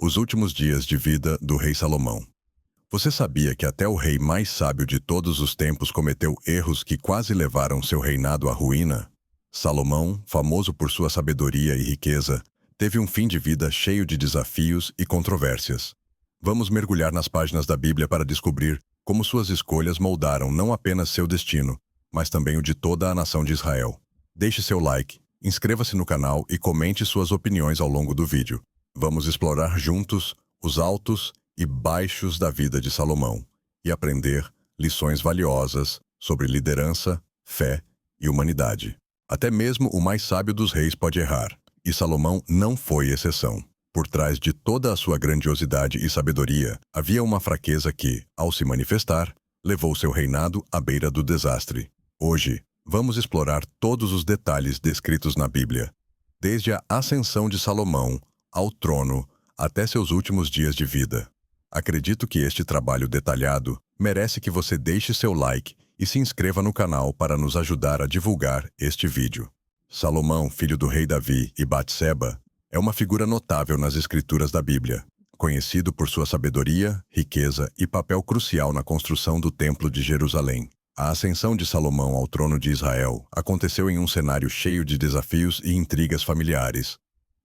Os últimos dias de vida do rei Salomão. Você sabia que até o rei mais sábio de todos os tempos cometeu erros que quase levaram seu reinado à ruína? Salomão, famoso por sua sabedoria e riqueza, teve um fim de vida cheio de desafios e controvérsias. Vamos mergulhar nas páginas da Bíblia para descobrir como suas escolhas moldaram não apenas seu destino, mas também o de toda a nação de Israel. Deixe seu like, inscreva-se no canal e comente suas opiniões ao longo do vídeo. Vamos explorar juntos os altos e baixos da vida de Salomão e aprender lições valiosas sobre liderança, fé e humanidade. Até mesmo o mais sábio dos reis pode errar, e Salomão não foi exceção. Por trás de toda a sua grandiosidade e sabedoria, havia uma fraqueza que, ao se manifestar, levou seu reinado à beira do desastre. Hoje, vamos explorar todos os detalhes descritos na Bíblia, desde a ascensão de Salomão ao trono até seus últimos dias de vida. Acredito que este trabalho detalhado merece que você deixe seu like e se inscreva no canal para nos ajudar a divulgar este vídeo. Salomão, filho do rei Davi e Batseba, é uma figura notável nas escrituras da Bíblia, conhecido por sua sabedoria, riqueza e papel crucial na construção do Templo de Jerusalém. A ascensão de Salomão ao trono de Israel aconteceu em um cenário cheio de desafios e intrigas familiares.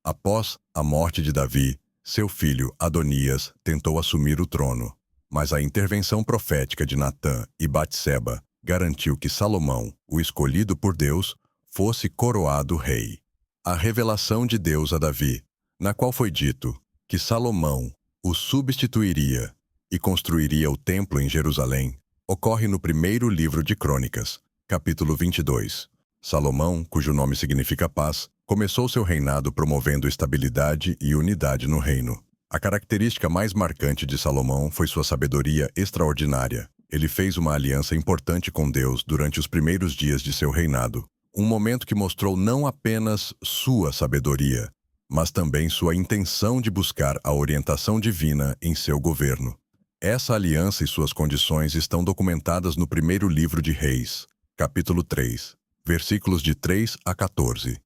Após a morte de Davi, seu filho Adonias tentou assumir o trono, mas a intervenção profética de Natã e Batseba garantiu que Salomão, o escolhido por Deus, fosse coroado rei. A revelação de Deus a Davi, na qual foi dito que Salomão o substituiria e construiria o templo em Jerusalém, ocorre no primeiro livro de Crônicas, capítulo 22. Salomão, cujo nome significa paz, começou seu reinado promovendo estabilidade e unidade no reino. A característica mais marcante de Salomão foi sua sabedoria extraordinária. Ele fez uma aliança importante com Deus durante os primeiros dias de seu reinado, um momento que mostrou não apenas sua sabedoria, mas também sua intenção de buscar a orientação divina em seu governo. Essa aliança e suas condições estão documentadas no primeiro livro de Reis, capítulo 3, versículos de 3 a 14.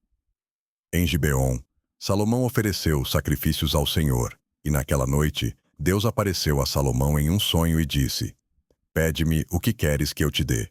Em Gibeon, Salomão ofereceu sacrifícios ao Senhor, e naquela noite, Deus apareceu a Salomão em um sonho e disse: "Pede-me o que queres que eu te dê."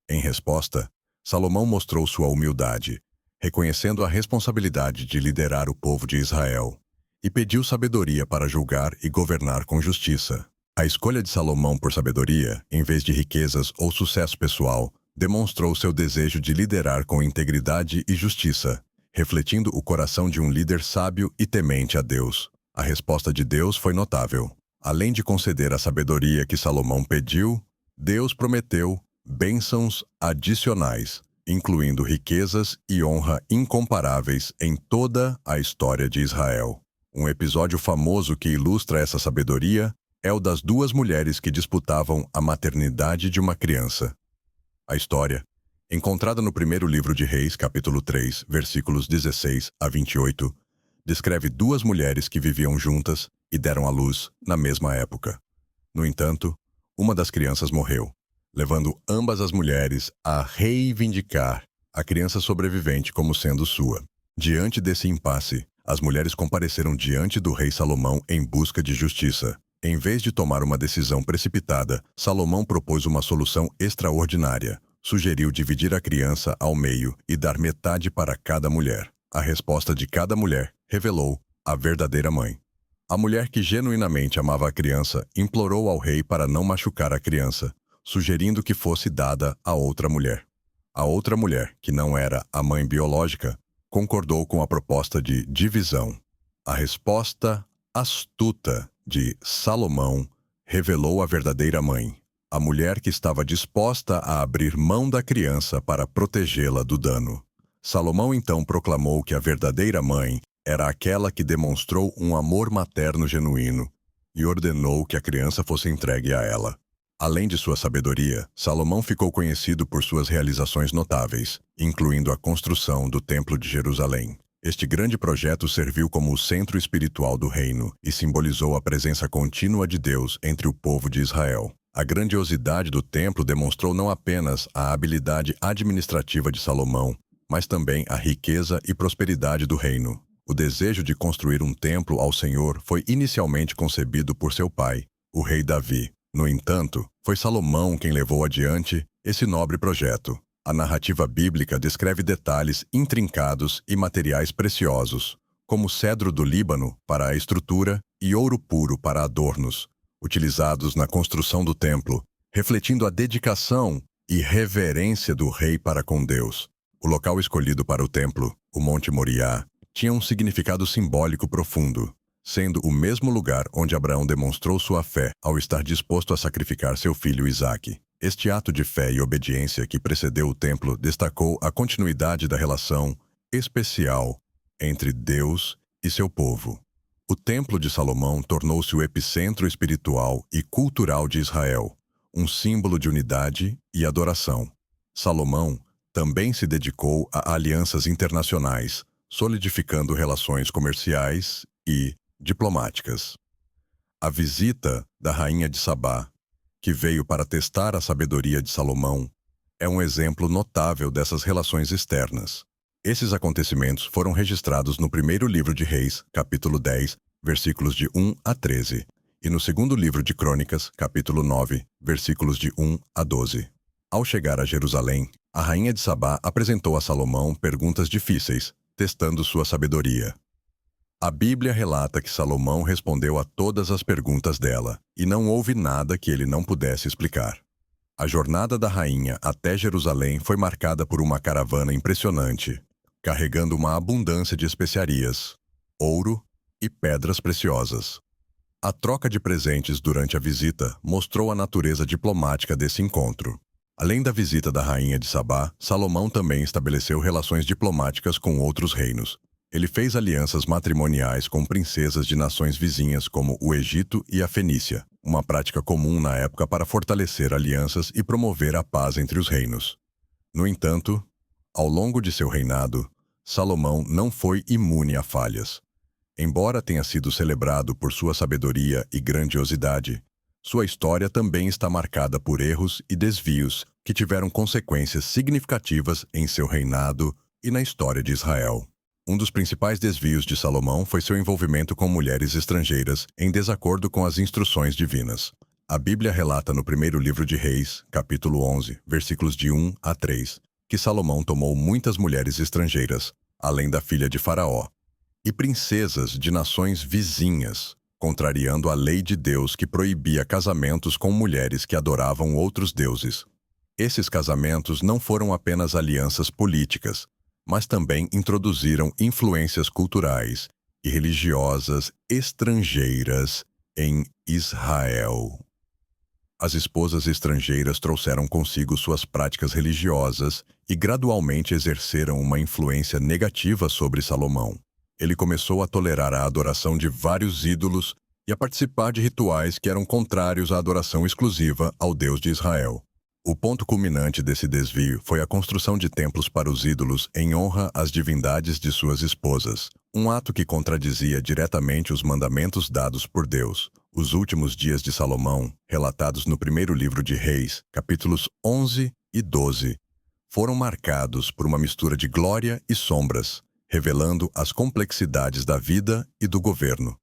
Em resposta, Salomão mostrou sua humildade, reconhecendo a responsabilidade de liderar o povo de Israel, e pediu sabedoria para julgar e governar com justiça. A escolha de Salomão por sabedoria, em vez de riquezas ou sucesso pessoal, demonstrou seu desejo de liderar com integridade e justiça, refletindo o coração de um líder sábio e temente a Deus. A resposta de Deus foi notável. Além de conceder a sabedoria que Salomão pediu, Deus prometeu bênçãos adicionais, incluindo riquezas e honra incomparáveis em toda a história de Israel. Um episódio famoso que ilustra essa sabedoria é o das duas mulheres que disputavam a maternidade de uma criança. A história, encontrada no primeiro livro de Reis, capítulo 3, versículos 16 a 28, descreve duas mulheres que viviam juntas e deram à luz na mesma época. No entanto, uma das crianças morreu, levando ambas as mulheres a reivindicar a criança sobrevivente como sendo sua. Diante desse impasse, as mulheres compareceram diante do rei Salomão em busca de justiça. Em vez de tomar uma decisão precipitada, Salomão propôs uma solução extraordinária. Sugeriu dividir a criança ao meio e dar metade para cada mulher. A resposta de cada mulher revelou a verdadeira mãe. A mulher que genuinamente amava a criança implorou ao rei para não machucar a criança, sugerindo que fosse dada a outra mulher. A outra mulher, que não era a mãe biológica, concordou com a proposta de divisão. A resposta astuta de Salomão revelou a verdadeira mãe, a mulher que estava disposta a abrir mão da criança para protegê-la do dano. Salomão então proclamou que a verdadeira mãe era aquela que demonstrou um amor materno genuíno e ordenou que a criança fosse entregue a ela. Além de sua sabedoria, Salomão ficou conhecido por suas realizações notáveis, incluindo a construção do Templo de Jerusalém. Este grande projeto serviu como o centro espiritual do reino e simbolizou a presença contínua de Deus entre o povo de Israel. A grandiosidade do templo demonstrou não apenas a habilidade administrativa de Salomão, mas também a riqueza e prosperidade do reino. O desejo de construir um templo ao Senhor foi inicialmente concebido por seu pai, o rei Davi. No entanto, foi Salomão quem levou adiante esse nobre projeto. A narrativa bíblica descreve detalhes intrincados e materiais preciosos, como cedro do Líbano para a estrutura e ouro puro para adornos, utilizados na construção do templo, refletindo a dedicação e reverência do rei para com Deus. O local escolhido para o templo, o Monte Moriá, tinha um significado simbólico profundo, sendo o mesmo lugar onde Abraão demonstrou sua fé ao estar disposto a sacrificar seu filho Isaque. Este ato de fé e obediência que precedeu o templo destacou a continuidade da relação especial entre Deus e seu povo. O Templo de Salomão tornou-se o epicentro espiritual e cultural de Israel, um símbolo de unidade e adoração. Salomão também se dedicou a alianças internacionais, solidificando relações comerciais e diplomáticas. A visita da rainha de Sabá, que veio para testar a sabedoria de Salomão, é um exemplo notável dessas relações externas. Esses acontecimentos foram registrados no primeiro livro de Reis, capítulo 10, versículos de 1 a 13, e no segundo livro de Crônicas, capítulo 9, versículos de 1 a 12. Ao chegar a Jerusalém, a rainha de Sabá apresentou a Salomão perguntas difíceis, testando sua sabedoria. A Bíblia relata que Salomão respondeu a todas as perguntas dela, e não houve nada que ele não pudesse explicar. A jornada da rainha até Jerusalém foi marcada por uma caravana impressionante, carregando uma abundância de especiarias, ouro e pedras preciosas. A troca de presentes durante a visita mostrou a natureza diplomática desse encontro. Além da visita da rainha de Sabá, Salomão também estabeleceu relações diplomáticas com outros reinos. Ele fez alianças matrimoniais com princesas de nações vizinhas como o Egito e a Fenícia, uma prática comum na época para fortalecer alianças e promover a paz entre os reinos. No entanto, ao longo de seu reinado, Salomão não foi imune a falhas. Embora tenha sido celebrado por sua sabedoria e grandiosidade, sua história também está marcada por erros e desvios que tiveram consequências significativas em seu reinado e na história de Israel. Um dos principais desvios de Salomão foi seu envolvimento com mulheres estrangeiras em desacordo com as instruções divinas. A Bíblia relata no primeiro livro de Reis, capítulo 11, versículos de 1 a 3, que Salomão tomou muitas mulheres estrangeiras, além da filha de Faraó, e princesas de nações vizinhas, contrariando a lei de Deus que proibia casamentos com mulheres que adoravam outros deuses. Esses casamentos não foram apenas alianças políticas, mas também introduziram influências culturais e religiosas estrangeiras em Israel. As esposas estrangeiras trouxeram consigo suas práticas religiosas e gradualmente exerceram uma influência negativa sobre Salomão. Ele começou a tolerar a adoração de vários ídolos e a participar de rituais que eram contrários à adoração exclusiva ao Deus de Israel. O ponto culminante desse desvio foi a construção de templos para os ídolos em honra às divindades de suas esposas, um ato que contradizia diretamente os mandamentos dados por Deus. Os últimos dias de Salomão, relatados no primeiro livro de Reis, capítulos 11 e 12, foram marcados por uma mistura de glória e sombras, revelando as complexidades da vida e do governo.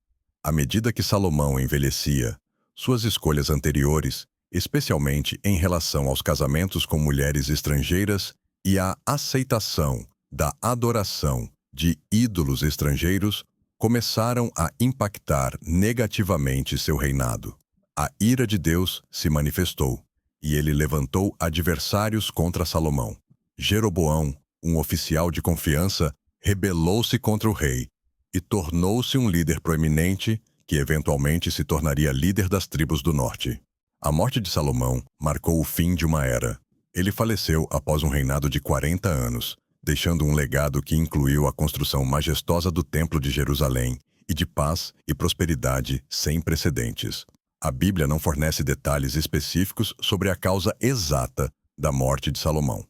À medida que Salomão envelhecia, suas escolhas anteriores, especialmente em relação aos casamentos com mulheres estrangeiras e a aceitação da adoração de ídolos estrangeiros, começaram a impactar negativamente seu reinado. A ira de Deus se manifestou, e ele levantou adversários contra Salomão. Jeroboão, um oficial de confiança, rebelou-se contra o rei e tornou-se um líder proeminente que eventualmente se tornaria líder das tribos do norte. A morte de Salomão marcou o fim de uma era. Ele faleceu após um reinado de 40 anos, deixando um legado que incluiu a construção majestosa do Templo de Jerusalém e de paz e prosperidade sem precedentes. A Bíblia não fornece detalhes específicos sobre a causa exata da morte de Salomão.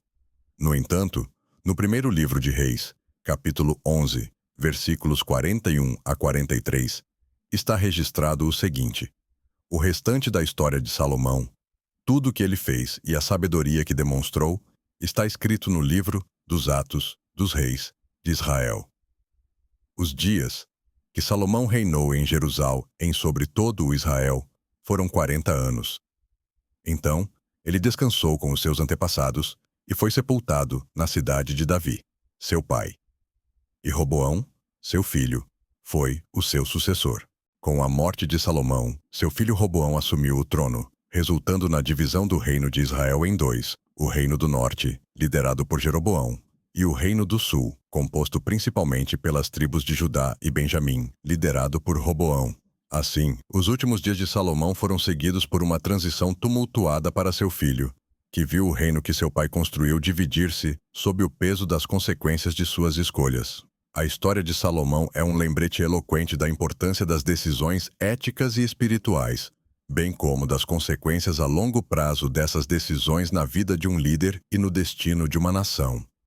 No entanto, no primeiro livro de Reis, capítulo 11, versículos 41 a 43, está registrado o seguinte: o restante da história de Salomão, tudo o que ele fez e a sabedoria que demonstrou, está escrito no livro dos Atos dos Reis de Israel. Os dias que Salomão reinou em Jerusalém sobre todo o Israel foram 40 anos. Então, ele descansou com os seus antepassados e foi sepultado na cidade de Davi, seu pai. E Roboão, seu filho, foi o seu sucessor. Com a morte de Salomão, seu filho Roboão assumiu o trono, resultando na divisão do reino de Israel em dois: o reino do norte, liderado por Jeroboão, e o reino do sul, composto principalmente pelas tribos de Judá e Benjamim, liderado por Roboão. Assim, os últimos dias de Salomão foram seguidos por uma transição tumultuada para seu filho, que viu o reino que seu pai construiu dividir-se sob o peso das consequências de suas escolhas. A história de Salomão é um lembrete eloquente da importância das decisões éticas e espirituais, bem como das consequências a longo prazo dessas decisões na vida de um líder e no destino de uma nação.